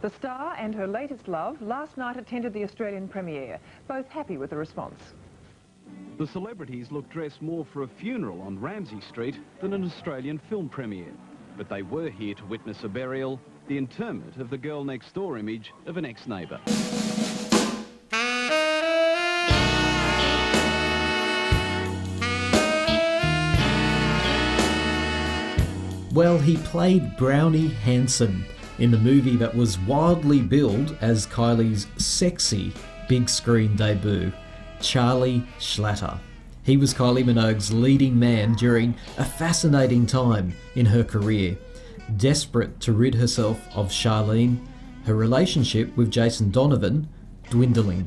The star and her latest love last night attended the Australian premiere, both happy with the response. The celebrities look dressed more for a funeral on Ramsay Street than an Australian film premiere. But they were here to witness a burial, the interment of the girl next door image of an ex-neighbour. Well, he played Brownie Hanson in the movie that was wildly billed as Kylie's sexy big screen debut, Charlie Schlatter. He was Kylie Minogue's leading man during a fascinating time in her career. Desperate to rid herself of Charlene, her relationship with Jason Donovan dwindling.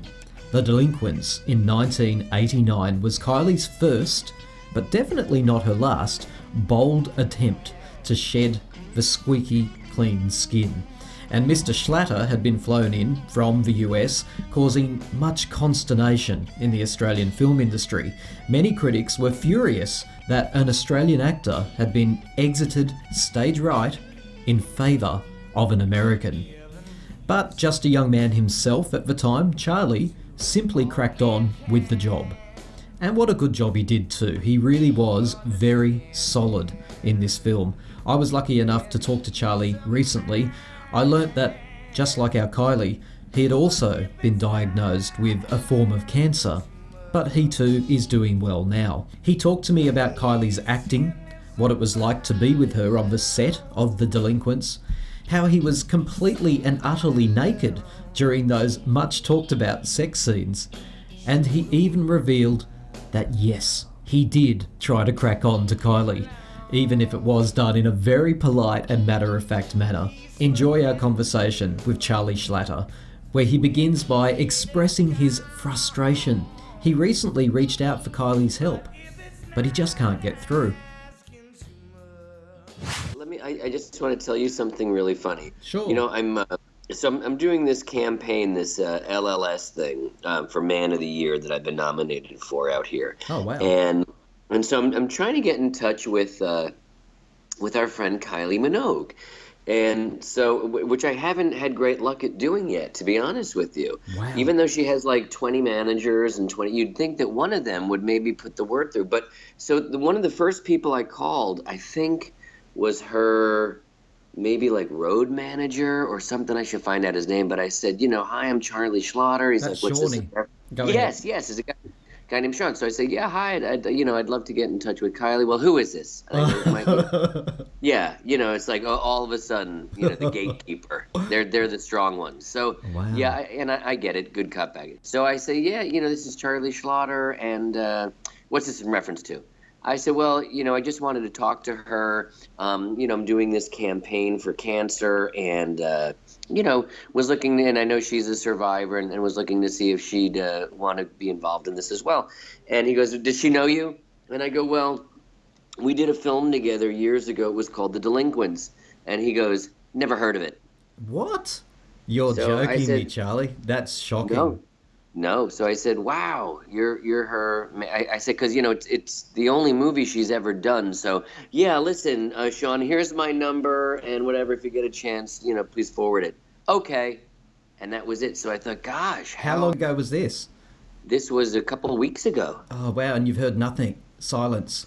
The Delinquents in 1989 was Kylie's first, but definitely not her last, bold attempt to shed the squeaky clean skin. And Mr. Schlatter had been flown in from the US, causing much consternation in the Australian film industry. Many critics were furious that an Australian actor had been exited stage right in favour of an American. But just a young man himself at the time, Charlie simply cracked on with the job. And what a good job he did too. He really was very solid in this film. I was lucky enough to talk to Charlie recently. I learnt that, just like our Kylie, he had also been diagnosed with a form of cancer, but he too is doing well now. He talked to me about Kylie's acting, what it was like to be with her on the set of The Delinquents, how he was completely and utterly naked during those much talked about sex scenes, and he even revealed that yes, he did try to crack on to Kylie, even if it was done in a very polite and matter-of-fact manner. Enjoy our conversation with Charlie Schlatter, where he begins by expressing his frustration. He recently reached out for Kylie's help, but he just can't get through. I just want to tell you something really funny. Sure. You know, I'm doing this campaign, this LLS thing for Man of the Year that I've been nominated for out here. Oh, wow. And so I'm trying to get in touch with our friend KYLIE Minogue. And so, which I haven't had great luck at doing yet, to be honest with you. Wow. Even though she has like 20 managers and 20, you'd think that one of them would maybe put the word through. But so one of the first people I called, I think, was her maybe like road manager or something. I should find out his name. But I said, hi, I'm Charlie Schlatter. He's That's like, what's Shawnee. this? Yes, it's a guy named Sean. So I said, yeah, hi, I'd love to get in touch with Kylie. Well, who is this? Yeah, it's like all of a sudden, the gatekeeper. They're the strong ones. So Wow. yeah, I get it. Good cutback. So I say, yeah, this is Charlie Schlatter, and what's this in reference to? I said, well, I just wanted to talk to her. I'm doing this campaign for cancer, and was looking, and I know she's a survivor, and was looking to see if she'd want to be involved in this as well. And he goes, does she know you? And I go, well, we did a film together years ago. It was called The Delinquents. And he goes, never heard of it. What? You're So joking me, Charlie. That's shocking. No. So I said, wow, you're her. I said, because, it's the only movie she's ever done. So, yeah, listen, Sean, here's my number and whatever. If you get a chance, please forward it. Okay. And that was it. So I thought, gosh. How long ago was this? This was a couple of weeks ago. Oh, wow. And you've heard nothing. Silence.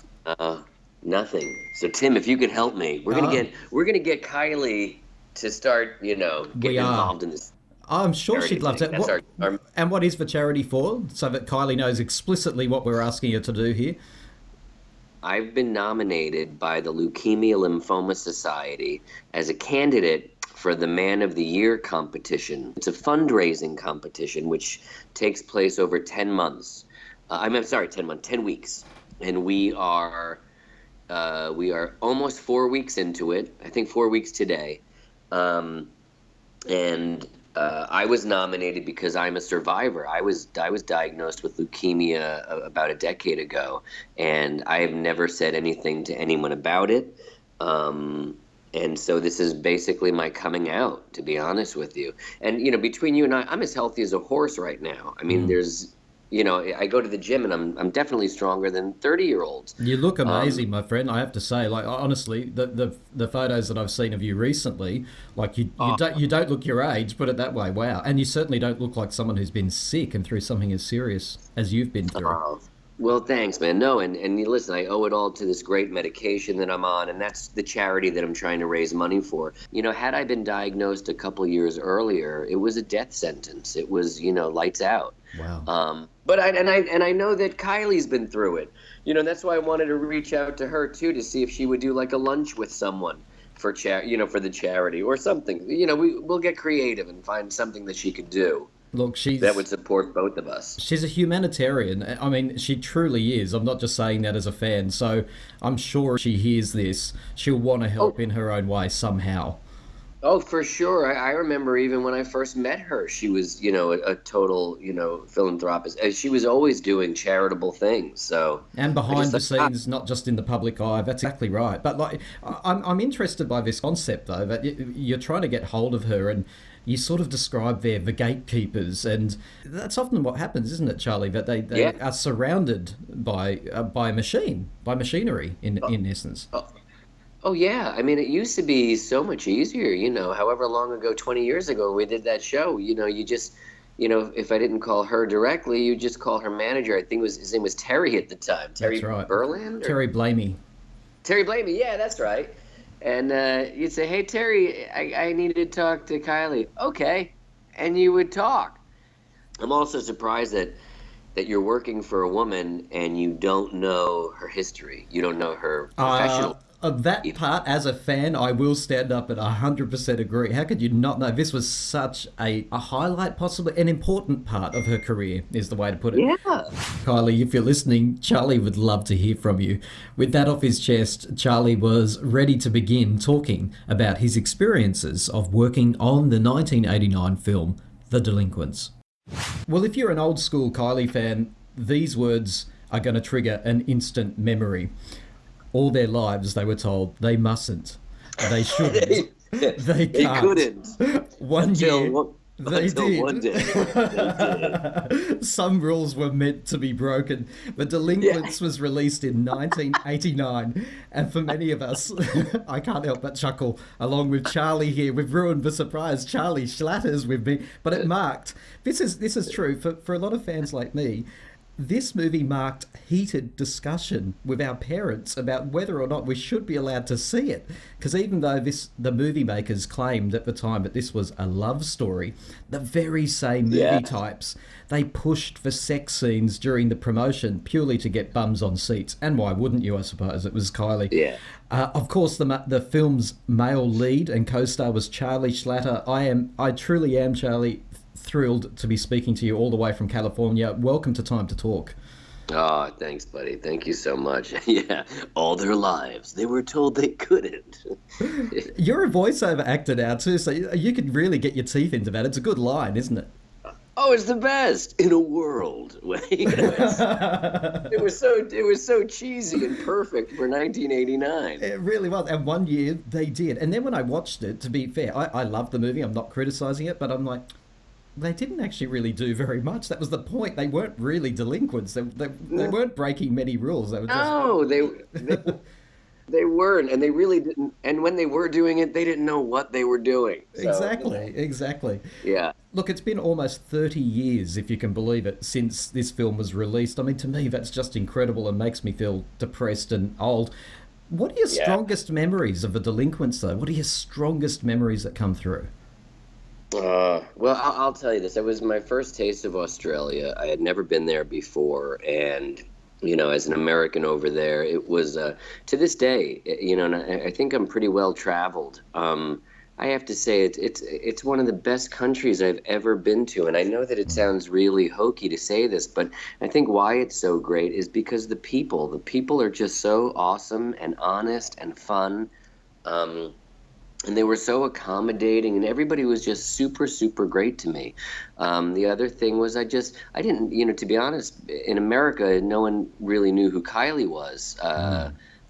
Nothing. So, Tim, if you could help me, we're gonna get Kylie to start, getting involved in this. I'm sure she'd love to. And what is the charity for? So that Kylie knows explicitly what we're asking her to do here. I've been nominated by the Leukemia Lymphoma Society as a candidate for the Man of the Year competition. It's a fundraising competition which takes place over 10 months. 10 weeks. And we are almost 4 weeks into it. I think 4 weeks today. I was nominated because I'm a survivor. I was diagnosed with leukemia about a decade ago, and I have never said anything to anyone about it. And so this is basically my coming out, to be honest with you. And between you and I'm as healthy as a horse right now. I mean, there's you know, I go to the gym and I'm definitely stronger than 30-year-olds. You look amazing, my friend. I have to say, like honestly, the photos that I've seen of you recently, like you don't look your age. Put it that way. Wow, and you certainly don't look like someone who's been sick and through something as serious as you've been through. Well, thanks, man. No, and you listen, I owe it all to this great medication that I'm on, and that's the charity that I'm trying to raise money for. You know, had I been diagnosed a couple years earlier, it was a death sentence. It was, you know, lights out. Wow. But I know that Kylie's been through it. You know, that's why I wanted to reach out to her too, to see if she would do like a lunch with someone for for the charity or something. You know, we'll get creative and find something that she could do. Look, that would support both of us. She's a humanitarian. I mean, she truly is. I'm not just saying that as a fan. So I'm sure if she hears this, she'll want to help in her own way somehow. Oh, for sure. I remember even when I first met her, she was, you know, a total, you know, philanthropist. She was always doing charitable things. So and behind the scenes, not just in the public eye. That's exactly right. But like, I'm interested by this concept though, that you're trying to get hold of her, and you sort of describe there the gatekeepers, and that's often what happens, isn't it, Charlie? That they are surrounded by machinery in essence. Oh, yeah. I mean, it used to be so much easier, you know, however long ago, 20 years ago, we did that show. You know, you just, you know, if I didn't call her directly, you just call her manager. I think his name was Terry at the time. Terry Berland? Terry Blamey. Terry Blamey, yeah, that's right. And you'd say, hey, Terry, I need to talk to Kylie. Okay. And you would talk. I'm also surprised that you're working for a woman and you don't know her history. You don't know her professional Of that part, as a fan, I will stand up and 100% agree. How could you not know? This was such a highlight, possibly an important part of her career, is the way to put it. Yeah. Kylie, if you're listening, Charlie would love to hear from you. With that off his chest, Charlie was ready to begin talking about his experiences of working on the 1989 film, The Delinquents. Well, if you're an old school Kylie fan, these words are going to trigger an instant memory. All their lives, they were told they mustn't, they shouldn't, they can't. They couldn't. One did. One day. They did. Some rules were meant to be broken. The Delinquents was released in 1989, and for many of us, I can't help but chuckle, along with Charlie here. We've ruined the surprise. Charlie Schlatter's with me, but it marked. This is true for a lot of fans like me. This movie marked heated discussion with our parents about whether or not we should be allowed to see it. Because even though the movie makers claimed at the time that this was a love story, the very same movie types, they pushed for sex scenes during the promotion purely to get bums on seats. And why wouldn't you, I suppose? It was Kylie. Yeah. Of course, the film's male lead and co-star was Charlie Schlatter. I truly am, Charlie, thrilled to be speaking to you all the way from California. Welcome to Time to Talk. Oh, thanks, buddy. Thank you so much. Yeah, all their lives, they were told they couldn't. You're a voiceover actor now, too, so you could really get your teeth into that. It's a good line, isn't it? Oh, it's the best in a world. You know, it was so cheesy and perfect for 1989. It really was. And one year they did. And then when I watched it, to be fair, I loved the movie. I'm not criticizing it, but I'm like, they didn't actually really do very much. That was the point. They weren't really delinquents. They weren't breaking many rules. They were just... No, they weren't, and they really didn't. And when they were doing it, they didn't know what they were doing. So, Exactly. Yeah. Look, it's been almost 30 years, if you can believe it, since this film was released. I mean, to me, that's just incredible and makes me feel depressed and old. What are your strongest memories of The Delinquents, though? What are your strongest memories that come through? Well, I'll tell you this. It was my first taste of Australia. I had never been there before, and you know, as an American over there, it was to this day, you know, and I think I'm pretty well traveled. I have to say it's one of the best countries I've ever been to, and I know that it sounds really hokey to say this, but I think why it's so great is because the people are just so awesome and honest and fun. And they were so accommodating, and everybody was just super, super great to me. The other thing was I didn't, you know, to be honest, in America, no one really knew who Kylie was.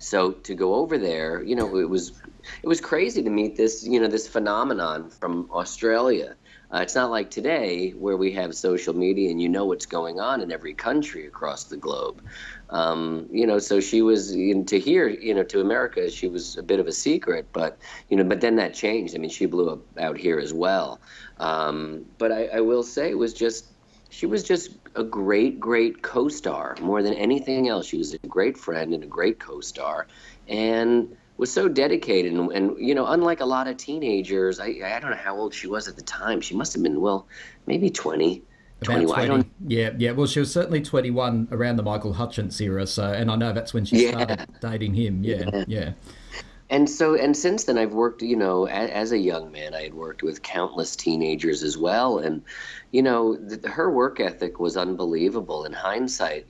So to go over there, it was crazy to meet this, this phenomenon from Australia. It's not like today where we have social media and you know what's going on in every country across the globe. So she was, to here, to America, she was a bit of a secret, but then that changed. I mean, she blew up out here as well. But I will say she was just a great, great co-star. More than anything else, she was a great friend and a great co-star, and was so dedicated. And unlike a lot of teenagers, I don't know how old she was at the time. She must have been, maybe 20. About 21. 20. Yeah. Well, she was certainly 21 around the Michael Hutchence era. So, and I know that's when she started dating him. Yeah. And since then I've worked, as a young man, I had worked with countless teenagers as well. And, her work ethic was unbelievable in hindsight.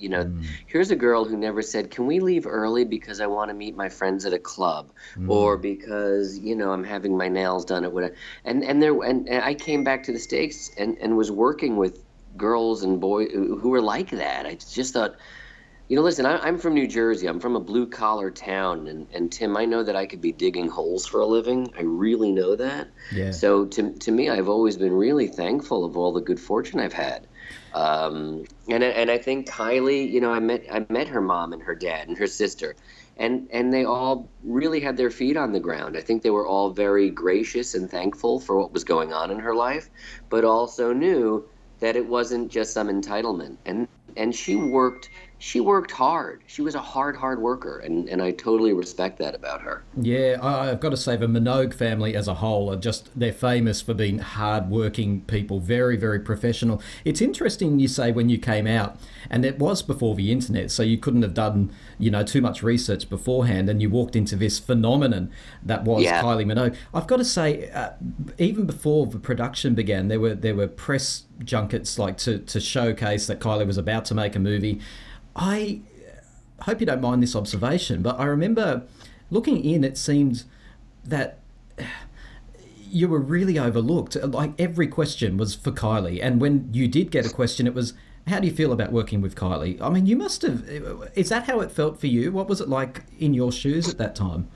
Here's a girl who never said, can we leave early because I want to meet my friends at a club, or because, I'm having my nails done at whatever. And I came back to the States and was working with girls and boys who were like that. I just thought, listen, I'm from New Jersey. I'm from a blue-collar town, and Tim, I know that I could be digging holes for a living. I really know that. Yeah. So to me, I've always been really thankful of all the good fortune I've had. And I think KYLIE, I met her mom and her dad and her sister, and they all really had their feet on the ground. I think they were all very gracious and thankful for what was going on in her life, but also knew that it wasn't just some entitlement. And she worked hard. She was a hard worker, and I totally respect that about her. Yeah, I've got to say the Minogue family as a whole they're famous for being hard-working people, very, very professional. It's interesting you say when you came out, and it was before the internet, so you couldn't have done, too much research beforehand, and you walked into this phenomenon that was KYLIE Minogue. I've got to say, even before the production began, there were press junkets to showcase that KYLIE was about to make a movie. I hope you don't mind this observation, but I remember looking in, it seemed that you were really overlooked. Like every question was for KYLIE, and when you did get a question, it was, how do you feel about working with KYLIE? I mean, you must have, is that how it felt for you? What was it like in your shoes at that time?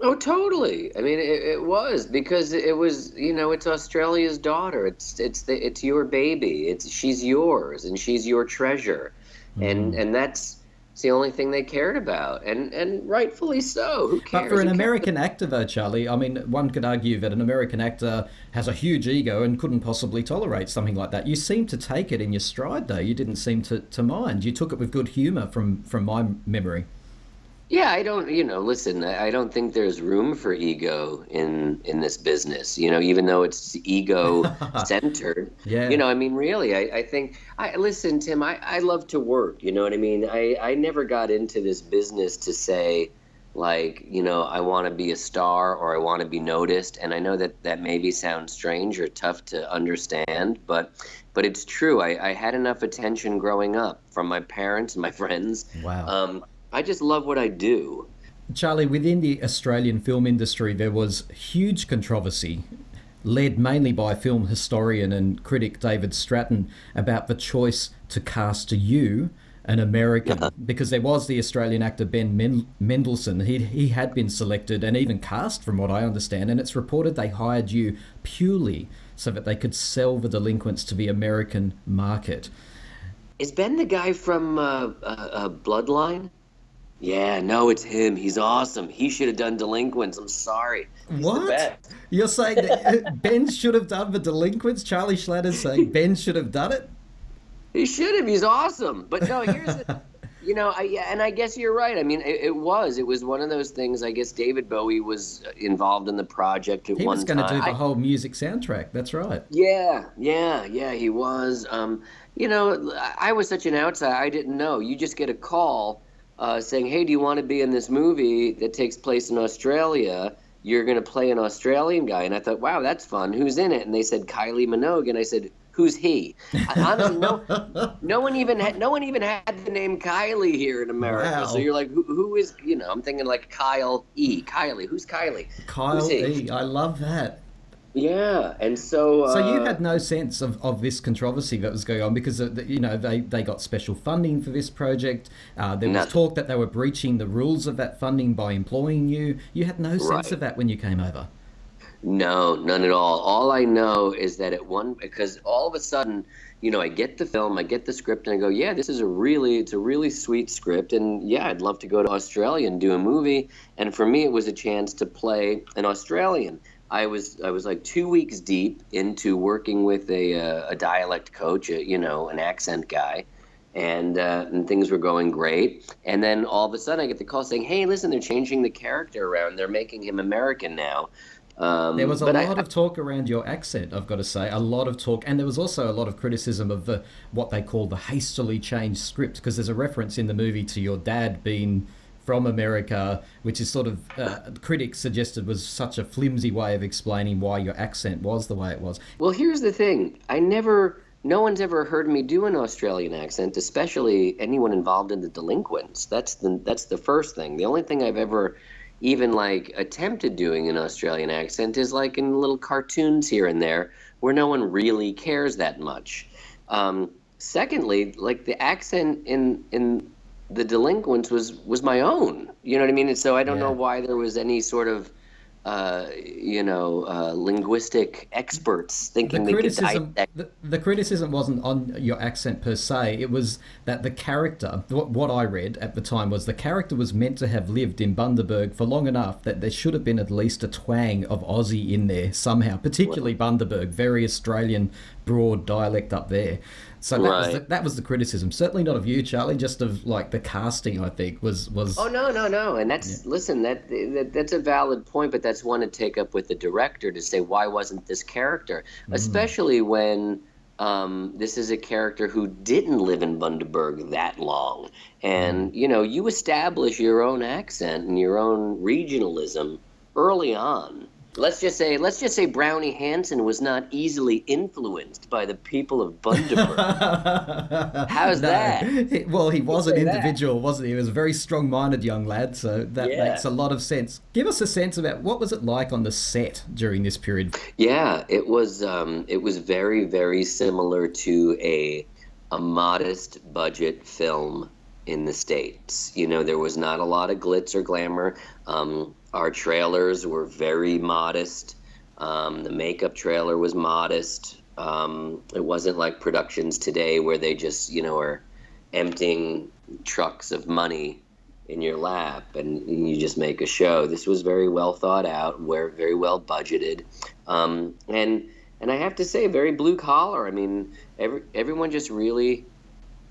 Oh, totally. I mean, it was, because it was, it's Australia's daughter. It's your baby. She's yours, and she's your treasure. And that's the only thing they cared about, and rightfully so. Who cares? But for an American actor, though, Charlie, I mean, one could argue that an American actor has a huge ego and couldn't possibly tolerate something like that. You seemed to take it in your stride, though. You didn't seem to mind. You took it with good humour from my memory. Yeah, I don't, listen, I don't think there's room for ego in this business, even though it's ego-centered. Yeah. I mean, really, I think, listen, Tim, I love to work, you know what I mean? I never got into this business to say, like, I want to be a star or I want to be noticed. And I know that maybe sounds strange or tough to understand, but it's true. I had enough attention growing up from my parents and my friends. Wow. I just love what I do. Charlie, within the Australian film industry, there was huge controversy, led mainly by film historian and critic David Stratton, about the choice to cast you, an American, because there was the Australian actor Ben Mendelsohn. He had been selected and even cast, from what I understand, and it's reported they hired you purely so that they could sell the Delinquents to the American market. Is Ben the guy from Bloodline? Yeah, no, it's him. He's awesome. He should have done Delinquents. I'm sorry. He's what? The best. You're saying that Ben should have done the Delinquents? Charlie Schlatter's saying Ben should have done it? He should have. He's awesome. But no, here's the... and I guess you're right. I mean, it was one of those things. I guess David Bowie was involved in the project at one time. He was going to do the whole music soundtrack. That's right. Yeah, he was. I was such an outsider. I didn't know. You just get a call saying, hey, do you want to be in this movie that takes place in Australia? You're going to play an Australian guy. And I thought, wow, that's fun. Who's in it? And they said, KYLIE Minogue. And I said, who's he? Honestly, no one even had the name KYLIE here in America. Wow. So you're like, who is, I'm thinking like Kyle E. KYLIE. Who's KYLIE? Kyle who's E. I love that. Yeah, and so So you had no sense of this controversy that was going on because they got special funding for this project. There was nothing. talk that they were breaching the rules of that funding by employing you. You had no sense Right. of that when you came over. No, none at all. All I know is that because all of a sudden, I get the film, I get the script, and I go, yeah, it's a really sweet script, and yeah, I'd love to go to Australia and do a movie. And for me, it was a chance to play an Australian. I was like 2 weeks deep into working with a dialect coach, an accent guy, and things were going great. And then all of a sudden, I get the call saying, hey, listen, they're changing the character around. They're making him American now. There was a But lot of talk around your accent, I've got to say, a lot of talk, and there was also a lot of criticism of what they call the hastily changed script, because there's a reference in the movie to your dad being from America, which is sort of critics suggested was such a flimsy way of explaining why your accent was the way it was. Well, here's the thing. No one's ever heard me do an Australian accent, especially anyone involved in the Delinquents. That's the first thing. The only thing I've ever even like attempted doing an Australian accent is like in little cartoons here and there where no one really cares that much. Secondly, like the accent in the Delinquents was my own. You know what I mean? And so I don't know Yeah. why there was any sort of linguistic experts The thinking they could criticism, dissect. the criticism wasn't on your accent per se. It was that the character, what I read at the time was the character was meant to have lived in Bundaberg for long enough that there should have been at least a twang of Aussie in there somehow, particularly Bundaberg, very Australian broad dialect up there. So Right. that was the criticism. Certainly not of you, Charlie, just of like the casting. I think was Oh no, no, no. And that's listen, that's a valid point, but that's one to take up with the director to say why wasn't this character, especially when this is a character who didn't live in Bundaberg that long, and you establish your own accent and your own regionalism early on. Let's just say Brownie Hanson was not easily influenced by the people of Bundaberg. How's that? Well, he was an say that. individual, wasn't he? He was a very strong-minded young lad, so that Yeah. makes a lot of sense. Give us a sense about what was it like on the set during this period. Yeah, it was very, very similar to a modest budget film in the States. There was not a lot of glitz or glamour. Our trailers were very modest. The makeup trailer was modest. It wasn't like productions today where they just, are emptying trucks of money in your lap and you just make a show. This was very well thought out, very well budgeted, and I have to say, very blue collar. I mean, everyone just really,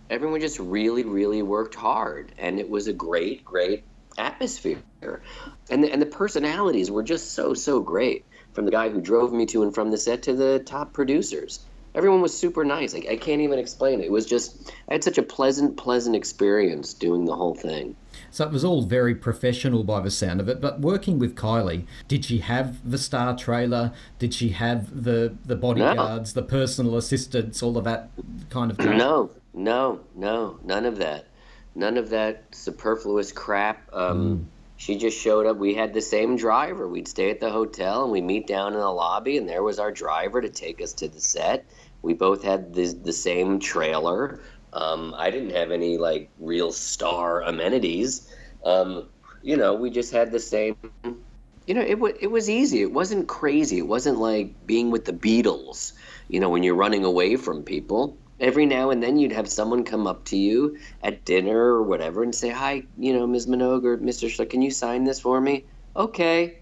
really worked hard, and it was a great, great atmosphere. And the personalities were just so great, from the guy who drove me to and from the set to the top producers. Everyone was super nice. I can't even explain it. It was just, I had such a pleasant experience doing the whole thing. So it was all very professional by the sound of it. But working with Kylie, did she have the star trailer? Did she have the bodyguards, the personal assistants, all of that kind of thing? No, none of that. None of that superfluous crap. She just showed up. We had the same driver. We'd stay at the hotel and we meet down in the lobby, and there was our driver to take us to the set. We both had the same trailer. I didn't have any like real star amenities. We just had the same. It was easy. It wasn't crazy. It wasn't like being with the Beatles. When you're running away from people. Every now and then you'd have someone come up to you at dinner or whatever and say, hi, Ms. Minogue or Mr. Schlick, can you sign this for me? Okay.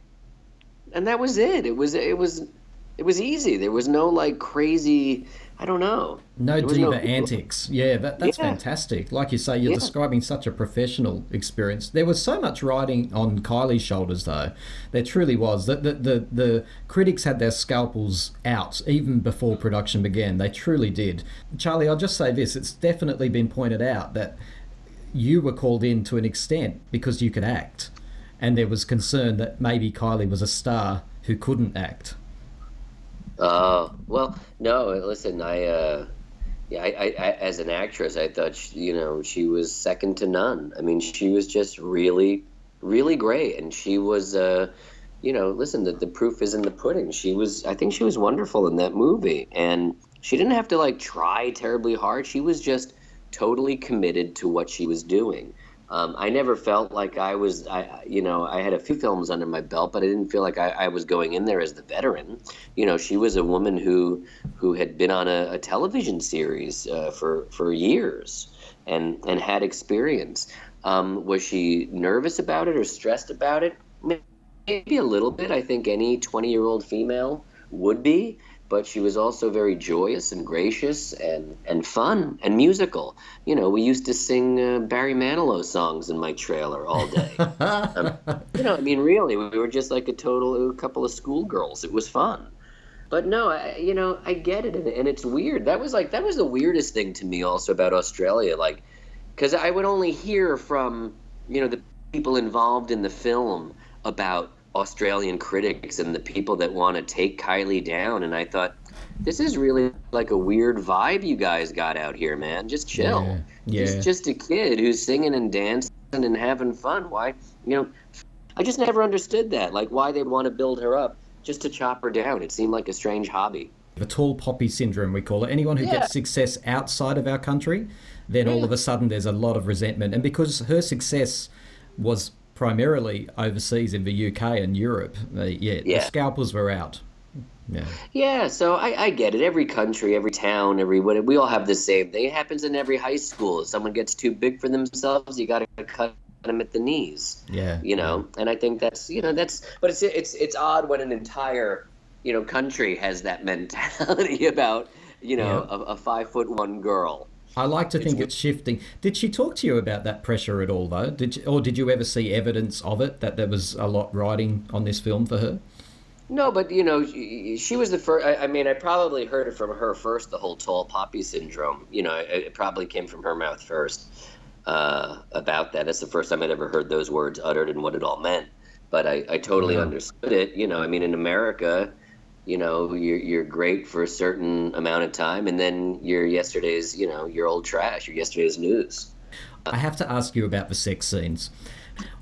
And that was it. It was easy. There was no like crazy, I don't know. No There was diva antics. Yeah, that's Yeah. fantastic. Like you say, you're Yeah. describing such a professional experience. There was so much riding on Kylie's shoulders, though. There truly was. The critics had their scalpels out even before production began. They truly did. Charlie, I'll just say this. It's definitely been pointed out that you were called in to an extent because you could act. And there was concern that maybe Kylie was a star who couldn't act. Well, no, listen, I as an actress, I thought, she was second to none. I mean, she was just really, really great. And she was, listen, the proof is in the pudding. I think she was wonderful in that movie, and she didn't have to like try terribly hard. She was just totally committed to what she was doing. I never felt like I had a few films under my belt, but I didn't feel like I was going in there as the veteran. She was a woman who had been on a television series for years and had experience. Was she nervous about it or stressed about it? Maybe a little bit. I think any 20-year-old female would be. But she was also very joyous and gracious and fun and musical. We used to sing Barry Manilow songs in my trailer all day. Really, we were just like a couple of schoolgirls. It was fun. But no, I get it, and it's weird. That was the weirdest thing to me also about Australia, like, because I would only hear from, the people involved in the film about Australian critics and the people that want to take Kylie down, and I thought, this is really like a weird vibe you guys got out here, man. Just chill. Yeah. She's just a kid who's singing and dancing and having fun. Why, I just never understood that, like why they'd want to build her up just to chop her down. It seemed like a strange hobby. The tall poppy syndrome, we call it. Anyone who gets success outside of our country, then all of a sudden there's a lot of resentment. And because her success was primarily overseas in the UK and Europe, the scalpels were out. Yeah, so I get it. Every country, every town, we all have the same thing. It happens in every high school. If someone gets too big for themselves, you got to cut them at the knees. And I think that's but it's odd when an entire country has that mentality about a 5'1" girl. I like to think it's shifting. Did she talk to you about that pressure at all, though? Did you ever see evidence of it, that there was a lot riding on this film for her? No, but, she was the first. I probably heard it from her first, the whole tall poppy syndrome. It probably came from her mouth first about that. That's the first time I'd ever heard those words uttered and what it all meant. But I totally understood it. In America, you're great for a certain amount of time, and then you're yesterday's, your old trash, you're yesterday's news. I have to ask you about the sex scenes.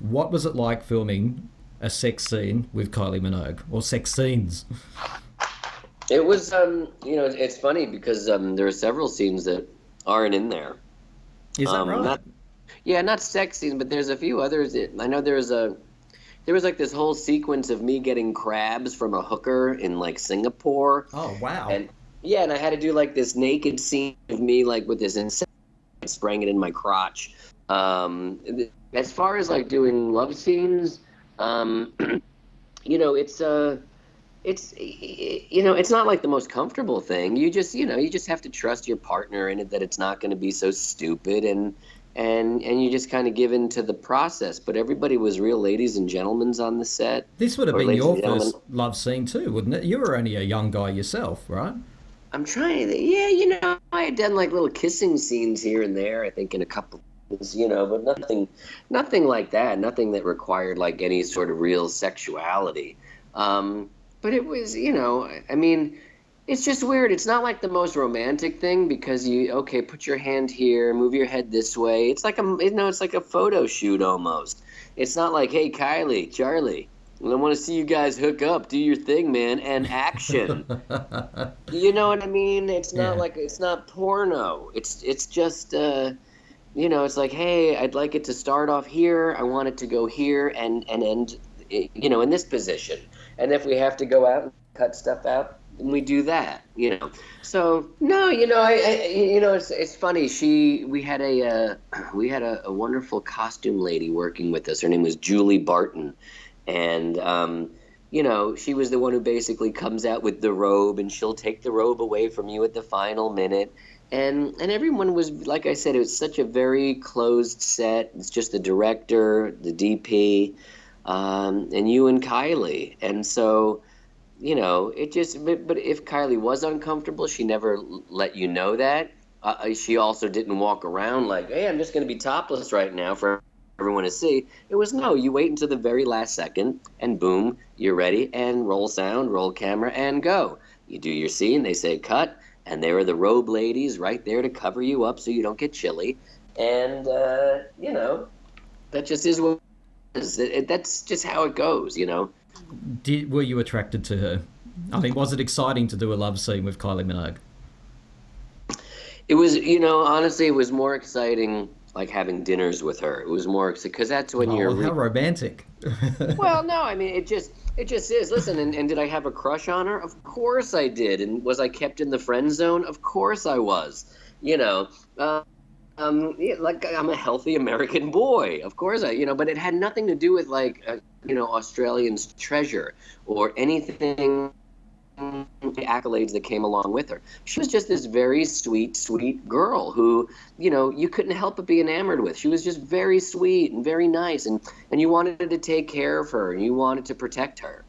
What was it like filming a sex scene with Kylie Minogue, or sex scenes? It was, it's funny because there are several scenes that aren't in there. Is that right? Not sex scenes, but there's a few others. I know there was like this whole sequence of me getting crabs from a hooker in like Singapore. Oh, wow. And I had to do like this naked scene of me like with this insect spraying it in my crotch. As far as like doing love scenes, it's not like the most comfortable thing. You just have to trust your partner in it, that it's not going to be so stupid, and you just kind of give in to the process. But everybody was real ladies and gentlemen on the set. This would have been your first love scene too, wouldn't it? You were only a young guy yourself, right? I'm trying to, I had done like little kissing scenes here and there, I think in a couple, but nothing like that. Nothing that required like any sort of real sexuality. But it was, it's just weird. It's not like the most romantic thing because put your hand here, move your head this way. It's like it's like a photo shoot almost. It's not like, hey, Kylie, Charlie, I want to see you guys hook up, do your thing, man, and action. You know what I mean? It's not like, it's not porno. It's just, it's like, hey, I'd like it to start off here. I want it to go here and end, in this position. And if we have to go out and cut stuff out, then we do that, So no, it's funny. We had a wonderful costume lady working with us. Her name was Julie Barton, and she was the one who basically comes out with the robe, and she'll take the robe away from you at the final minute. And everyone was, like I said, it was such a very closed set. It's just the director, the DP, and you and Kylie. And so, it just, but if Kylie was uncomfortable, she never let you know that. She also didn't walk around like, hey, I'm just going to be topless right now for everyone to see. It was, no, you wait until the very last second, and boom, you're ready, and roll sound, roll camera, and go. You do your scene, they say cut, and there are the robe ladies right there to cover you up so you don't get chilly. And, that just is what it is. That's just how it goes, Were you attracted to her? I mean, was it exciting to do a love scene with Kylie Minogue? It was, honestly, it was more exciting like having dinners with her. It was more because that's when you're. How romantic. Well, no, I mean it just is. Listen, and did I have a crush on her? Of course I did. And was I kept in the friend zone? Of course I was. Like I'm a healthy American boy. Of course but it had nothing to do with like Australian's treasure or anything. The accolades that came along with her. She was just this very sweet girl who, you couldn't help but be enamored with. She was just very sweet and very nice, and you wanted to take care of her and you wanted to protect her.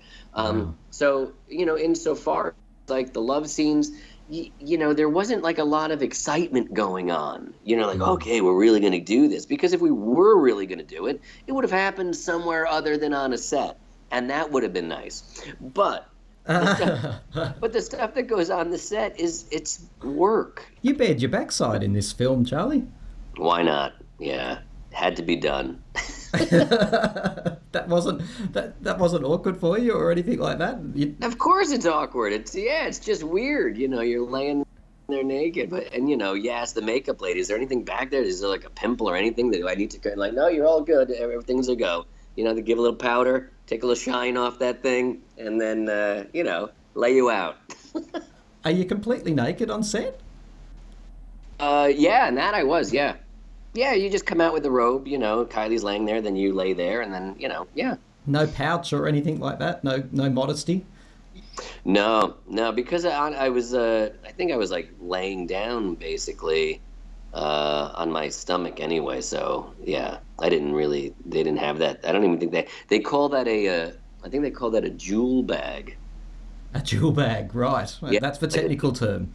So, insofar like the love scenes, there wasn't like a lot of excitement going on. Okay, we're really going to do this. Because if we were really going to do it, it would have happened somewhere other than on a set, and that would have been nice. But the stuff that goes on the set it's work. You bared your backside in this film, Charlie. Why not? Yeah, had to be done. That wasn't awkward for you or anything like that? Of course it's awkward. It's just weird. You're laying there naked, and you ask the makeup lady, is there anything back there? Is there like a pimple or anything that I need to like? No, you're all good. Everything's a go. They give a little powder, take a little shine off that thing, and then, lay you out. Are you completely naked on set? Yeah, and that I was, yeah. Yeah, you just come out with the robe, Kylie's laying there, then you lay there, and then, yeah. No pouch or anything like that? No modesty? No, because I was, I think I was, like, laying down, basically, on my stomach anyway, so yeah, they didn't have that. I don't even think they call that I think they call that a jewel bag. A jewel bag, right. Yeah. That's the technical term.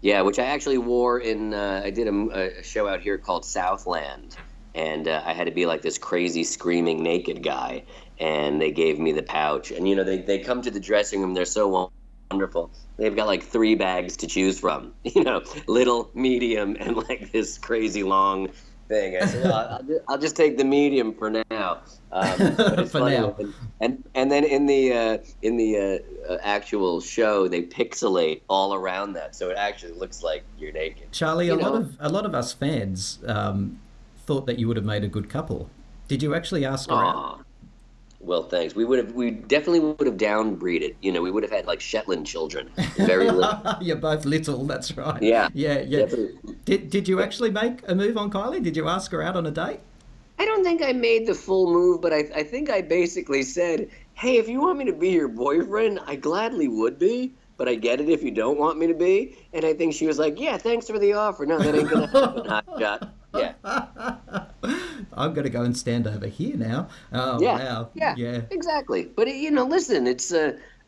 Yeah, which I actually wore in, I did a show out here called Southland, and I had to be like this crazy screaming naked guy, and they gave me the pouch, and they come to the dressing room, they're so wonderful. They've got like 3 bags to choose from, little, medium, and like this crazy long thing. I said, well, I'll just take the medium for now. But it's funny. Now. And then in the actual show, they pixelate all around that, so it actually looks like you're naked. Charlie, a lot of us fans thought that you would have made a good couple. Did you actually ask her out? Well, thanks. We definitely would have downbreeded. We would have had like Shetland children. Very little. You're both little. That's right. Yeah. Did you actually make a move on Kylie? Did you ask her out on a date? I don't think I made the full move, but I think I basically said, "Hey, if you want me to be your boyfriend, I gladly would be, but I get it if you don't want me to be." And I think she was like, "Yeah, thanks for the offer. No, that ain't gonna happen, hotshot." Yeah. I'm going to go and stand over here now. Oh, yeah. Wow. Yeah, exactly. But, listen, it's,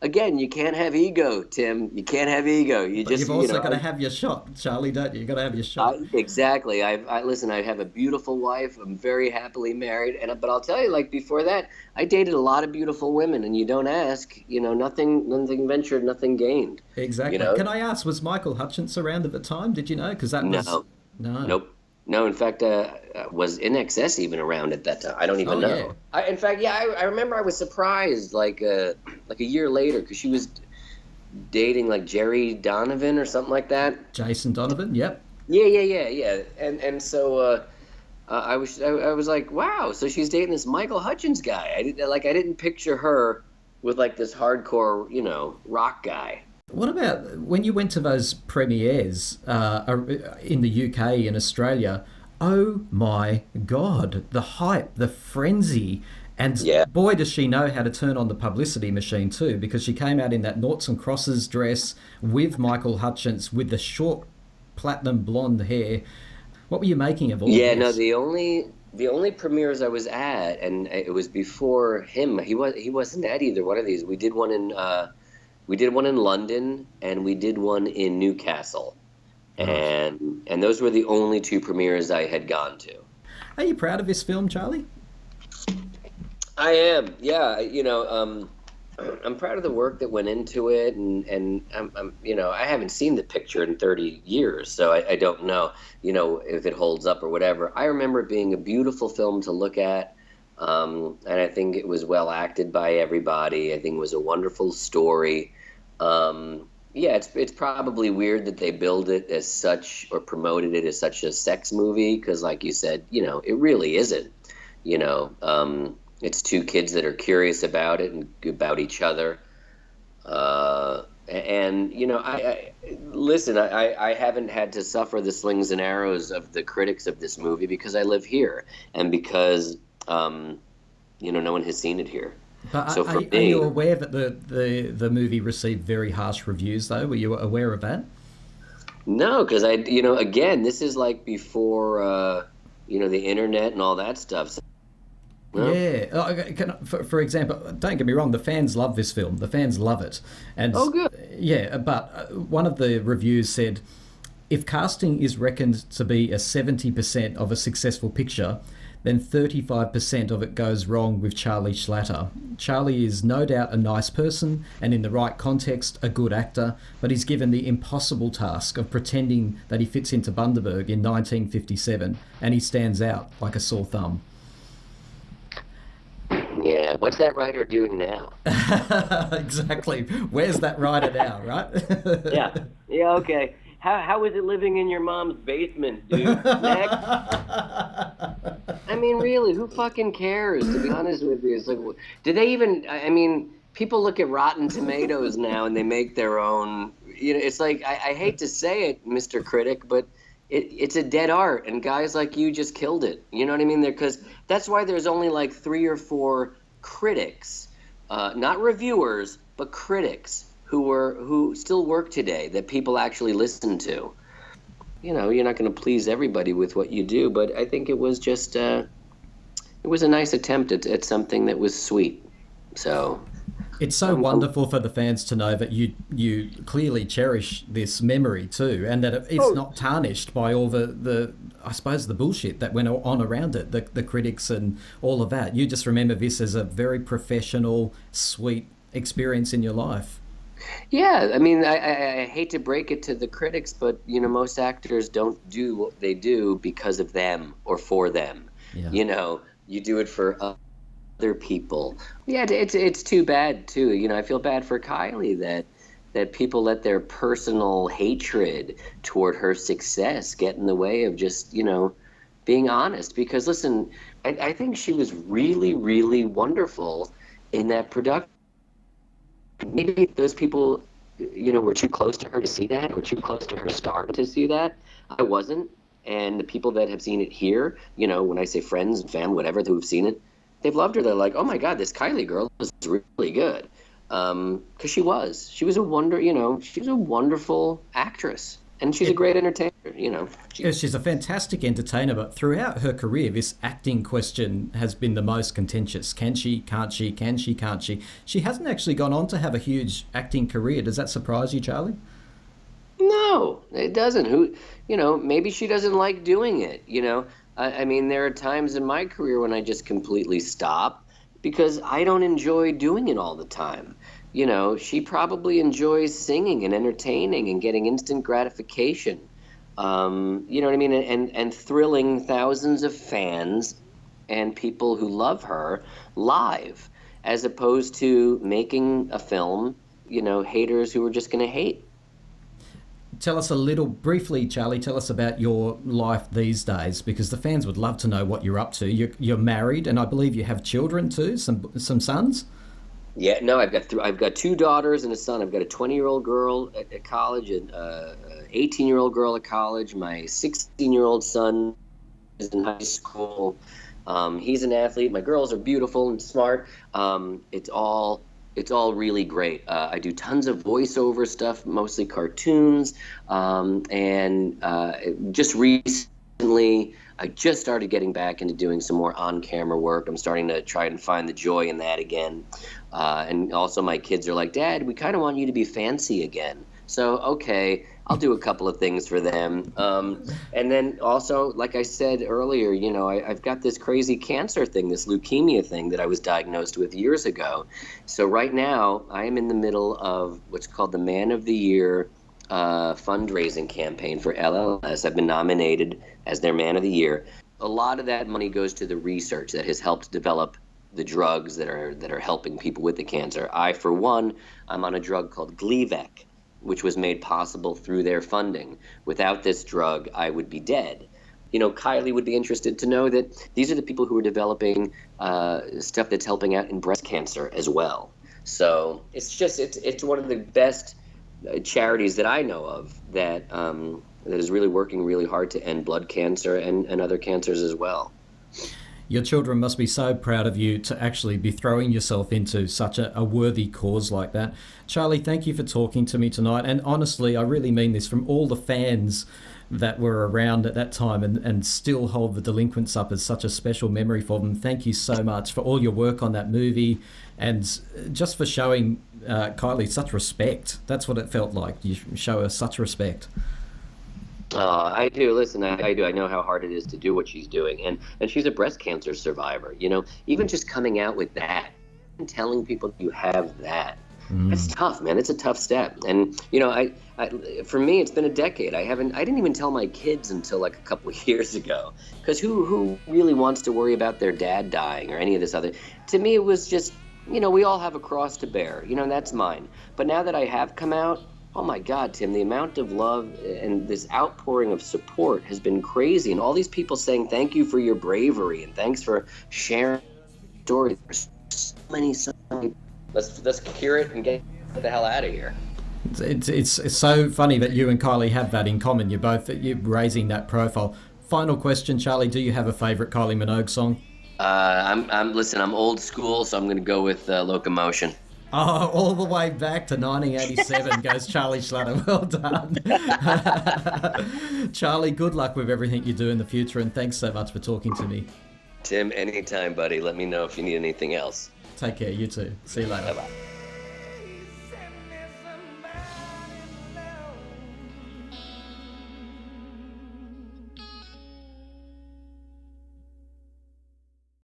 again, you can't have ego, Tim. You can't have ego. You've also got to have your shot, Charlie, don't you? You've got to have your shot. Exactly. Listen, I have a beautiful wife. I'm very happily married. But I'll tell you, like, before that, I dated a lot of beautiful women, and you don't ask, nothing ventured, nothing gained. Exactly. Can I ask, was Michael Hutchence around at the time? Did you know? Because that was... No. Nope. No, in fact, was In Excess even around at that time? I don't even know. Yeah. I remember I was surprised like a year later because she was dating like Jerry Donovan or something like that. Jason Donovan, yep. Yeah. And so I was like, wow, so she's dating this Michael Hutchence guy. I didn't picture her with like this hardcore, rock guy. What about when you went to those premieres in the UK and Australia? Oh my God, the hype, the frenzy. And boy, does she know how to turn on the publicity machine too, because she came out in that noughts and crosses dress with Michael Hutchence with the short platinum blonde hair. What were you making of all this? Yeah, no, the only premieres I was at, and it was before him. He wasn't at either one of these. We did one in London, and we did one in Newcastle, and those were the only 2 premieres I had gone to. Are you proud of this film, Charlie? I am. Yeah, I'm proud of the work that went into it, and I'm I haven't seen the picture in 30 years, so I don't know, if it holds up or whatever. I remember it being a beautiful film to look at. And I think it was well acted by everybody. I think it was a wonderful story. Yeah, it's probably weird that they billed it as such or promoted it as such a sex movie because, like you said, it really isn't. It's two kids that are curious about it and about each other. I listen. I haven't had to suffer the slings and arrows of the critics of this movie because I live here and because no one has seen it here. But So for are me, you aware that the movie received very harsh reviews, though? Were you aware of that? no, because again, this is like before the internet and all that stuff. So, no? Yeah. For example, don't get me wrong, the fans love this film. The fans love it. And Oh, good. yeah, but one of the reviews said, if casting is reckoned to be a 70% of a successful picture, then 35% of it goes wrong with Charlie Schlatter. Charlie is no doubt a nice person and in the right context a good actor, but he's given the impossible task of pretending that he fits into Bundaberg in 1957 and he stands out like a sore thumb. Yeah, what's that writer doing now? Exactly. Where's that writer now, right? Yeah, okay. How is it living in your mom's basement, dude? Next. I mean, really, who fucking cares, to be honest with you? It's like, do they even, I mean, people look at Rotten Tomatoes now and they make their own, it's like, I hate to say it, Mr. Critic, but it's a dead art, and guys like you just killed it. You know what I mean? Because that's why there's only like 3 or 4 critics, not reviewers, but critics who still work today that people actually listen to. You're not going to please everybody with what you do, but I think it was just it was a nice attempt at something that was sweet. So it's so wonderful for the fans to know that you clearly cherish this memory too, and that it's not tarnished by all the I suppose the bullshit that went on around it, the critics and all of that. You just remember this as a very professional, sweet experience in your life. Yeah, I mean, I hate to break it to the critics, but most actors don't do what they do because of them or for them. Yeah. You do it for other people. Yeah, it's too bad too. I feel bad for KYLIE that people let their personal hatred toward her success get in the way of just being honest. Because listen, I think she was really, really wonderful in that production. Maybe those people, were too close to her to see that, or too close to her star to see that. I wasn't. And the people that have seen it here, when I say friends and family, whatever, who've seen it, they've loved her. They're like, oh my God, this KYLIE girl is really good. Because she was a wonderful actress. And she's a great entertainer, She's a fantastic entertainer, but throughout her career, this acting question has been the most contentious. Can she, can't she, can she, can't she? She hasn't actually gone on to have a huge acting career. Does that surprise you, Charlie? No, it doesn't. Maybe she doesn't like doing it, I mean, there are times in my career when I just completely stop because I don't enjoy doing it all the time. She probably enjoys singing and entertaining and getting instant gratification. You know what I mean? And thrilling thousands of fans and people who love her live, as opposed to making a film, haters who are just going to hate. Tell us a little, briefly, Charlie, tell us about your life these days, because the fans would love to know what you're up to. You're married, and I believe you have children too, some sons? Yeah, no, I've got 2 daughters and a son. I've got a 20-year-old girl at college, and 18-year-old girl at college. My 16-year-old son is in high school. He's an athlete. My girls are beautiful and smart. It's all really great. I do tons of voiceover stuff, mostly cartoons, and just recently I just started getting back into doing some more on-camera work. I'm starting to try and find the joy in that again. And also my kids are like, Dad, we kind of want you to be fancy again. So, okay, I'll do a couple of things for them. And then also, like I said earlier, I've got this crazy cancer thing, this leukemia thing that I was diagnosed with years ago. So right now, I am in the middle of what's called the Man of the Year fundraising campaign for LLS. I've been nominated as their Man of the Year. a lot of that money goes to the research that has helped develop the drugs that are helping people with the cancer. I, for one, I'm on a drug called Gleevec, which was made possible through their funding. Without this drug, I would be dead. You know, KYLIE would be interested to know that these are the people who are developing stuff that's helping out in breast cancer as well. So it's one of the best charities that I know of that that is really working really hard to end blood cancer and other cancers as well. Your children must be so proud of you to actually be throwing yourself into such a worthy cause like that. Charlie, thank you for talking to me tonight. And honestly, I really mean this from all the fans that were around at that time and still hold the Delinquents up as such a special memory for them. Thank you so much for all your work on that movie and just for showing KYLIE such respect. That's what it felt like. You show her such respect. I do. Listen, I do. I know how hard it is to do what she's doing. And she's a breast cancer survivor. You know, even just coming out with that and telling people you have that, that's tough, man. It's a tough step. And, you know, I for me, it's been a decade. I didn't even tell my kids until like a couple of years ago. Because who really wants to worry about their dad dying or any of this other? To me, it was just, you know, we all have a cross to bear. You know, and that's mine. But now that I have come out, oh my God, Tim, the amount of love and this outpouring of support has been crazy. And all these people saying thank you for your bravery and thanks for sharing your story. There's so many. Let's cure it and get the hell out of here. It's so funny that you and KYLIE have that in common. You're raising that profile. Final question, Charlie, do you have a favourite Kylie Minogue song? Listen, I'm old school, so I'm going to go with Locomotion. Oh, all the way back to 1987 goes Charlie Schlatter. Well done. Charlie, good luck with everything you do in the future, and thanks so much for talking to me. Tim, anytime, buddy. Let me know if you need anything else. Take care, you too. See you later. Bye-bye.